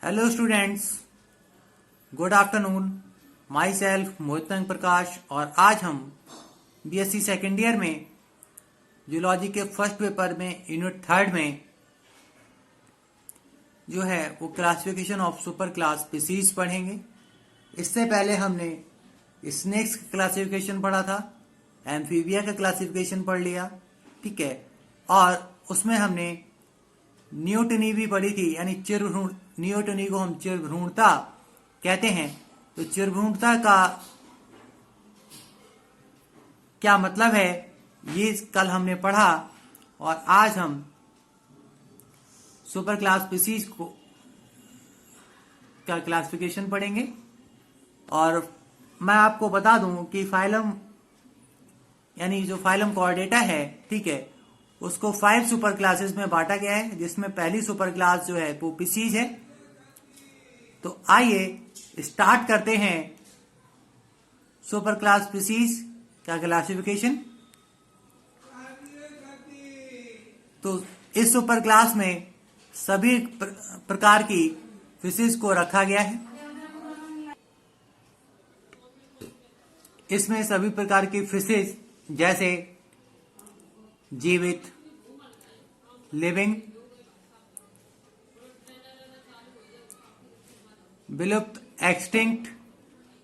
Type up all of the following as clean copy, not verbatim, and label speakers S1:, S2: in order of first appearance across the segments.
S1: Hello students, good afternoon. Myself Mohit Prakash और आज हम बीएससी सेकेंड ईयर में जूलॉजी के फर्स्ट पेपर में यूनिट थर्ड में जो है वो classification of super class species पढ़ेंगे। इससे पहले हमने स्नेक्स का क्लासिफिकेशन पढ़ा था, एम्फीबिया का क्लासिफिकेशन पढ़ लिया, ठीक है। और उसमें हमने नियोटनी भी पढ़ी थी, यानी चिरभ्रूण। नियोटनी को हम चिरभ्रूणता कहते हैं। तो चिरभ्रूणता का क्या मतलब है ये कल हमने पढ़ा, और आज हम सुपर क्लास स्पीसीज को का क्लासिफिकेशन पढ़ेंगे। और मैं आपको बता दूं कि फाइलम यानी जो फाइलम कॉर्डेटा है, ठीक है, उसको 5 सुपर क्लासेस में बांटा गया है, जिसमें पहली सुपर क्लास जो है वो पीसीज है। तो आइए स्टार्ट करते हैं सुपर क्लास स्पीसीज का क्लासिफिकेशन। तो इस सुपर क्लास में सभी प्रकार की फिशेज को रखा गया है। इसमें सभी प्रकार की फिशेज जैसे जीवित, लिविंग, विलुप्त, एक्सटिंक्ट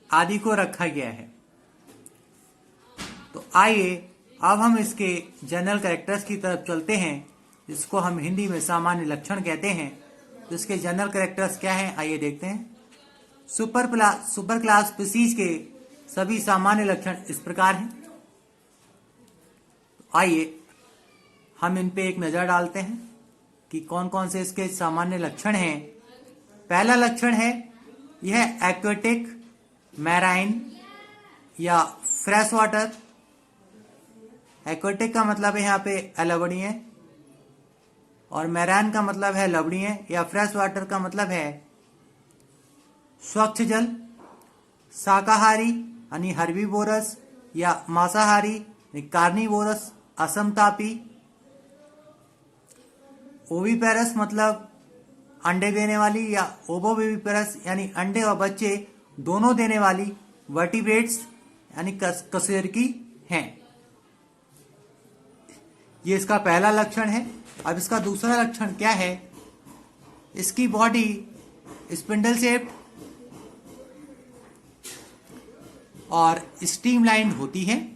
S1: आदि को रखा गया है। तो आइए अब हम इसके जनरल कैरेक्टर्स की तरफ चलते हैं, जिसको हम हिंदी में सामान्य लक्षण कहते हैं। तो इसके जनरल कैरेक्टर्स क्या हैं, आइए देखते हैं। सुपर क्लास स्पीसीज के सभी सामान्य लक्षण इस प्रकार हैं। आइए हम इन पे एक नजर डालते हैं कि कौन कौन से इसके सामान्य लक्षण हैं। पहला लक्षण है यह एक्वेटिक, मैराइन या फ्रेश वाटर। एक्वेटिक का मतलब है यहाँ पे अलवड़ीय, और मैराइन का मतलब है लवणीय, या फ्रेश वाटर का मतलब है स्वच्छ जल। शाकाहारी यानी हर्बीवोरस, या मांसाहारी कार्निवोरस असमतापी। ओविपेरस मतलब अंडे देने वाली, या ओबोविविपेरस यानी अंडे और बच्चे दोनों देने वाली वर्टिब्रेट्स यानी कशेरुकी हैं। ये इसका पहला लक्षण है। अब इसका दूसरा लक्षण क्या है, इसकी बॉडी स्पिंडल शेप्ड और स्ट्रीमलाइन होती है।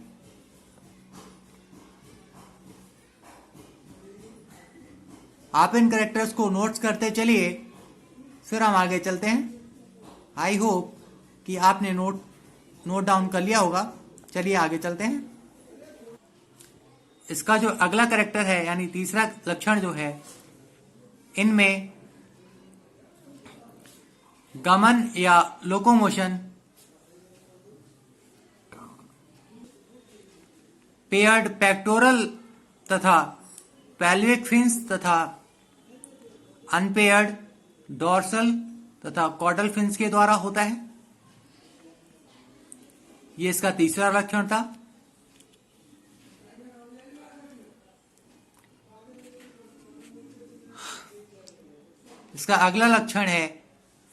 S1: आप इन कैरेक्टर्स को नोट्स करते चलिए, फिर हम आगे चलते हैं। आई होप कि आपने नोट डाउन कर लिया होगा। चलिए आगे चलते हैं। इसका जो अगला कैरेक्टर है, यानी तीसरा लक्षण जो है, इनमें गमन या लोकोमोशन, पेयर्ड पेक्टोरल तथा पेल्विक फिन्स तथा अनपेयर्ड डोर्सल तथा कॉटल फिन्स के द्वारा होता है। ये इसका तीसरा लक्षण था। इसका अगला लक्षण है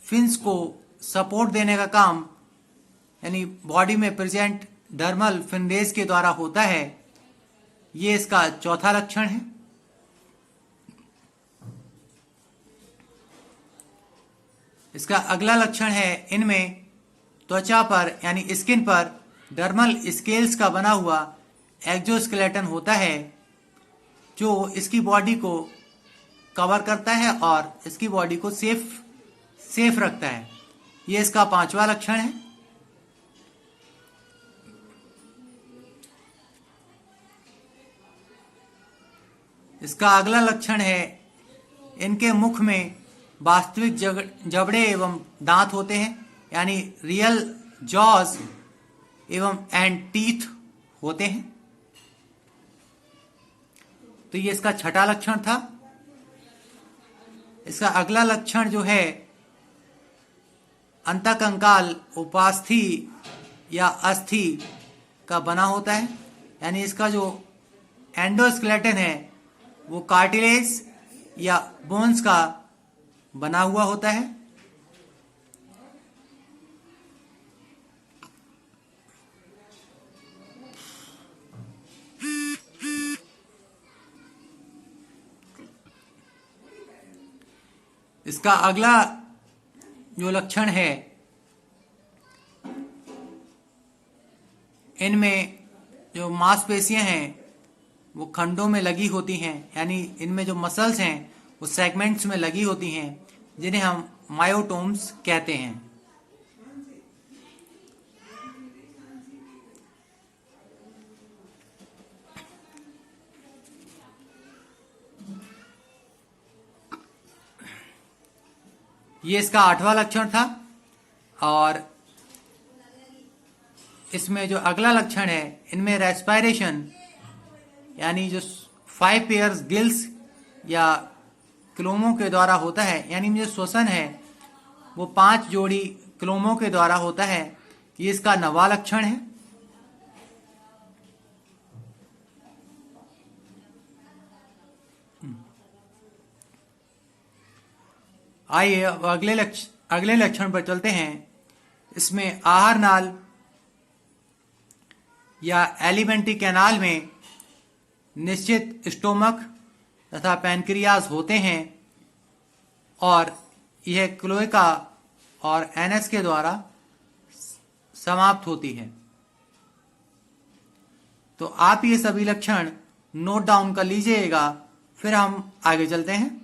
S1: फिन्स को सपोर्ट देने का काम यानी बॉडी में प्रेजेंट डर्मल फिनरेज के द्वारा होता है। ये इसका चौथा लक्षण है। इसका अगला लक्षण है इनमें त्वचा पर यानी स्किन पर डर्मल स्केल्स का बना हुआ एक्सोस्केलेटन होता है, जो इसकी बॉडी को कवर करता है और इसकी बॉडी को सेफ रखता है। ये इसका पांचवा लक्षण है। इसका अगला लक्षण है इनके मुख में वास्तविक जबड़े एवं दांत होते हैं, यानी रियल जॉज एवं एंड टीथ होते हैं। तो ये इसका छठा लक्षण था। इसका अगला लक्षण जो है अंतःकंकाल उपास्थि या अस्थि का बना होता है, यानी इसका जो एंडोस्केलेटन है वो कार्टिलेज या बोन्स का बना हुआ होता है। इसका अगला जो लक्षण है, इनमें जो मांसपेशियां हैं वो खंडों में लगी होती हैं, यानी इनमें जो मसल्स हैं वो सेगमेंट्स में लगी होती हैं, जिन्हें हम मायोटोम्स कहते हैं। ये इसका 8वां लक्षण था। और इसमें जो अगला लक्षण है, इनमें रेस्पिरेशन यानी जो 5 पेयर्स गिल्स या क्लोमों के द्वारा होता है, यानी जो श्वसन है वो 5 जोड़ी क्लोमों के द्वारा होता है। ये इसका 9वां लक्षण है। आइए अब अगले लक्षण पर चलते हैं। इसमें आहार नाल या एलिमेंट्री कैनाल में निश्चित स्टोमक तथा पैनक्रियाज होते हैं और यह क्लोएका और एनएस के द्वारा समाप्त होती है। तो आप ये सभी लक्षण नोट डाउन कर लीजिएगा, फिर हम आगे चलते हैं।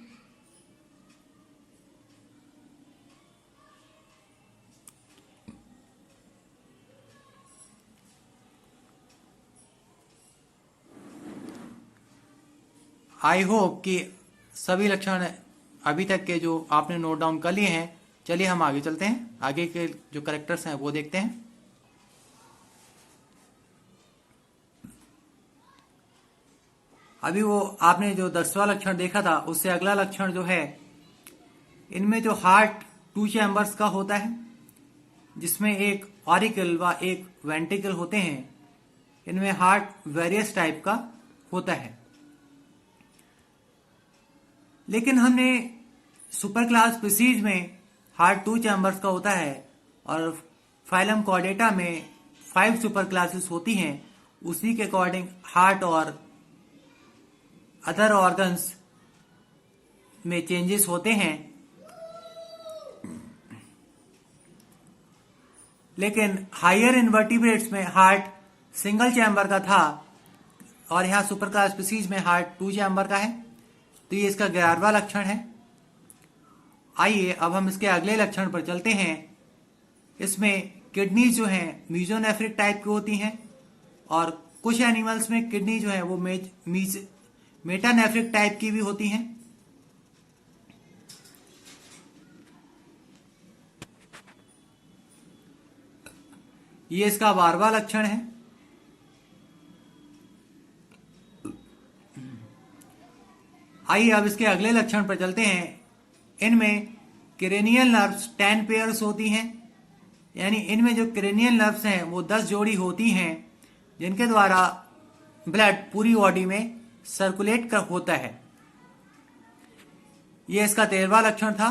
S1: आई होप कि सभी लक्षण अभी तक के जो आपने नोट डाउन कर लिए हैं। चलिए हम आगे चलते हैं, आगे के जो कैरेक्टर्स हैं वो देखते हैं। अभी वो आपने जो 10वां लक्षण देखा था, उससे अगला लक्षण जो है, इनमें जो हार्ट 2 चैम्बर्स का होता है, जिसमें एक ऑरिकल व एक वेंट्रिकल होते हैं। इनमें हार्ट वेरियस टाइप का होता है, लेकिन हमने सुपर क्लास स्पीसीज में हार्ट 2 चैम्बर्स का होता है और फाइलम कॉर्डेटा में 5 सुपर क्लासेस होती हैं। उसी के अकॉर्डिंग हार्ट और अदर ऑर्गन्स में चेंजेस होते हैं, लेकिन हायर इनवर्टिब्रेट्स में हार्ट सिंगल चैम्बर का था और यहाँ सुपर क्लास स्पीसीज में हार्ट 2 चैम्बर का है। तो ये इसका 11वां लक्षण है। आइए अब हम इसके अगले लक्षण पर चलते हैं। इसमें किडनी जो हैं मीजोनेफ्रिक टाइप की होती हैं और कुछ एनिमल्स में किडनी जो है वो मेटानेफ्रिक टाइप की भी होती हैं। ये इसका 12वां लक्षण है। आइए अब इसके अगले लक्षण पर चलते हैं। इनमें क्रेनियल नर्व्स 10 पेयर्स होती हैं, यानी इनमें जो क्रेनियल नर्व्स हैं वो 10 जोड़ी होती हैं, जिनके द्वारा ब्लड पूरी बॉडी में सर्कुलेट कर होता है। यह इसका 13वां लक्षण था।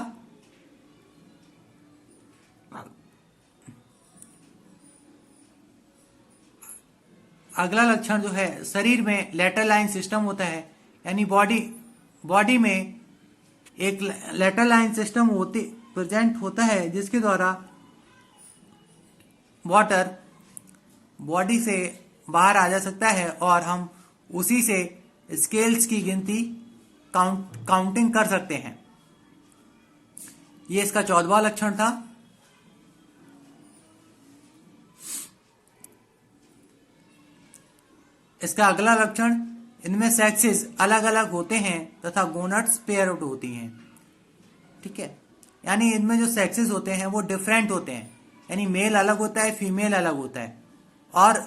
S1: अगला लक्षण जो है, शरीर में लेटरल लाइन सिस्टम होता है, यानी बॉडी में एक लेटरल लाइन सिस्टम प्रेजेंट होता है, जिसके द्वारा वाटर बॉडी से बाहर आ जा सकता है और हम उसी से स्केल्स की गिनती काउंटिंग कर सकते हैं। यह इसका 14वां लक्षण था। इसका अगला लक्षण, इनमें सेक्सेस अलग अलग होते हैं तथा गोनाड्स पेयर आउट होती हैं। ठीक है, यानी इनमें जो सेक्सेस होते हैं वो डिफरेंट होते हैं, यानी मेल अलग होता है, फीमेल अलग होता है। और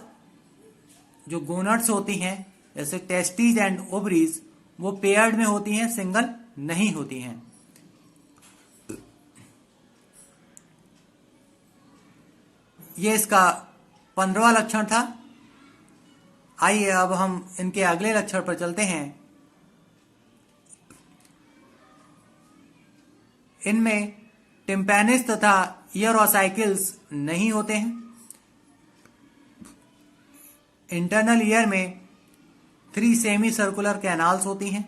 S1: जो गोनाड्स होती हैं जैसे टेस्टिस एंड ओवरीज, वो पेयर्ड में होती हैं, सिंगल नहीं होती हैं। ये इसका 15वां लक्षण था। आइए अब हम इनके अगले लक्षण पर चलते हैं। इनमें टिम्पैनिस तथा ईयर ऑसाइकल्स नहीं होते हैं। इंटरनल ईयर में 3 सेमी सर्कुलर कैनाल्स होती हैं,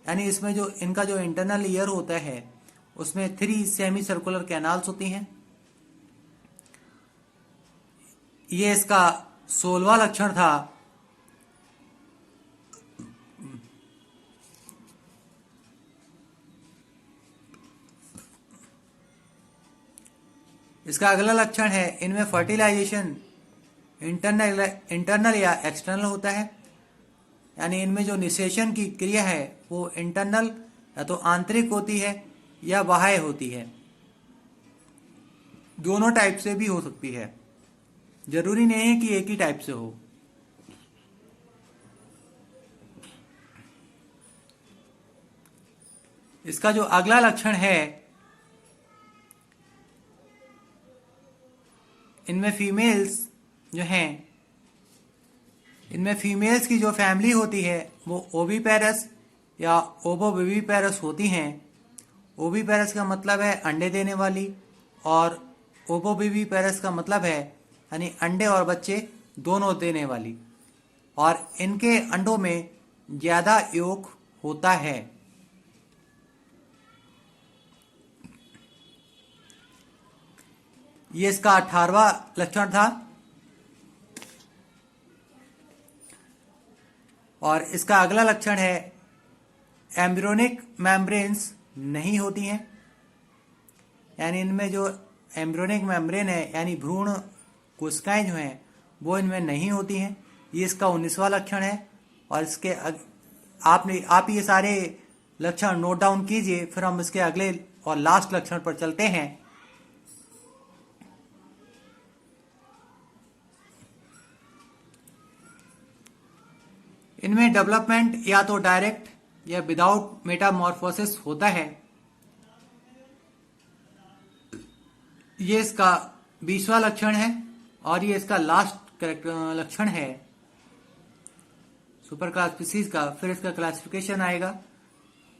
S1: यानी इसमें जो इनका जो इंटरनल ईयर होता है उसमें 3 सेमी सर्कुलर कैनाल्स होती हैं। ये इसका 16वां लक्षण था। इसका अगला लक्षण है, इनमें फर्टिलाइजेशन इंटरनल या एक्सटर्नल होता है, यानी इनमें जो निषेचन की क्रिया है वो इंटरनल या तो आंतरिक होती है या बाह्य होती है। दोनों टाइप से भी हो सकती है, जरूरी नहीं है कि एक ही टाइप से हो। इसका जो अगला लक्षण है, इनमें फीमेल्स जो हैं, इनमें फीमेल्स की जो फैमिली होती है वो ओविपेरस या ओबोविविपेरस होती हैं। ओविपेरस का मतलब है अंडे देने वाली, और ओबोविविपेरस का मतलब है यानी अंडे और बच्चे दोनों देने वाली, और इनके अंडों में ज्यादा योग होता है। ये इसका 18वां लक्षण था। और इसका अगला लक्षण है, एम्ब्रियोनिक मेम्ब्रेन्स नहीं होती हैं, यानी इनमें जो एम्ब्रियोनिक मेम्ब्रेन है यानी भ्रूण कोशिकाएं जो हैं वो इनमें नहीं होती हैं। ये इसका 19वां लक्षण है। और इसके आप ये सारे लक्षण नोट डाउन कीजिए, फिर हम इसके अगले और लास्ट लक्षण पर चलते हैं। इनमें डेवलपमेंट या तो डायरेक्ट या विदाउट मेटामॉर्फोसिस होता है। ये इसका 20वां लक्षण है और ये इसका लास्ट लक्षण है सुपर क्लास स्पीसीज का। फिर इसका क्लासिफिकेशन आएगा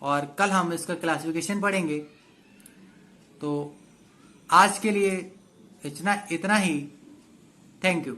S1: और कल हम इसका क्लासिफिकेशन पढ़ेंगे। तो आज के लिए इतना ही। Thank you.